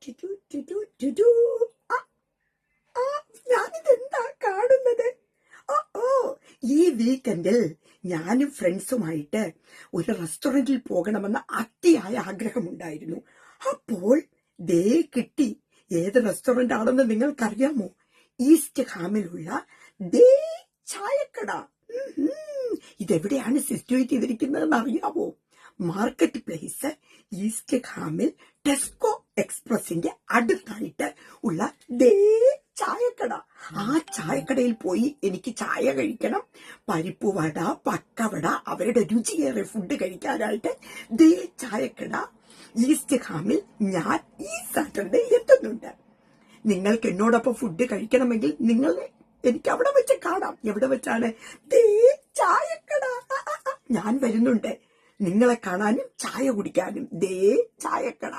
ടുടു ടുടു ടുടു. ആ, ആ, ഞാനിതെന്താ കാണുന്നത്? ഓ ഓ ഈ വീക്കെൻഡിൽ ഞാനും ഫ്രണ്ട്സുമായിട്ട് ഒരു റെസ്റ്റോറന്റിൽ പോകണമെന്ന അതിയായ ആഗ്രഹമുണ്ടായിരുന്നു. അപ്പോൾ ദേ കിട്ടി. ഏത് റെസ്റ്റോറന്റ് ആണെന്ന് നിങ്ങൾക്കറിയാമോ? ഈസ്റ്റ് ഹാമിലുള്ള ദേ ചായക്കട. ഇതെവിടെയാണ് സിറ്റുവേറ്റ് ചെയ്തിരിക്കുന്നതെന്ന് അറിയാമോ? മാർക്കറ്റ് പ്ലേസ് ഈസ്റ്റ് ഹാമിൽ ടെസ്കോ എക്സ്പ്രസിന്റെ അടുത്തായിട്ട് ഉള്ള ദേ ചായക്കട. ആ ചായക്കടയിൽ പോയി എനിക്ക് ചായ കഴിക്കണം, പരിപ്പ് വട, പക്കവട, അവരുടെ രുചിയേറെ ഫുഡ് കഴിക്കാനായിട്ട് ദേ ചായക്കട ഈസ്റ്റ് ഹാമിൽ ഞാൻ ഈ സാറ്റർഡേ എത്തുന്നുണ്ട്. നിങ്ങൾക്ക് എന്നോടൊപ്പം ഫുഡ് കഴിക്കണമെങ്കിൽ നിങ്ങൾ എനിക്ക് അവിടെ വെച്ച് കാണാം. എവിടെ വെച്ചാണ്? ദേ ചായക്കട. ഞാൻ വരുന്നുണ്ട് നിങ്ങളെ കാണാനും ചായ കുടിക്കാനും. ദേ ചായക്കട.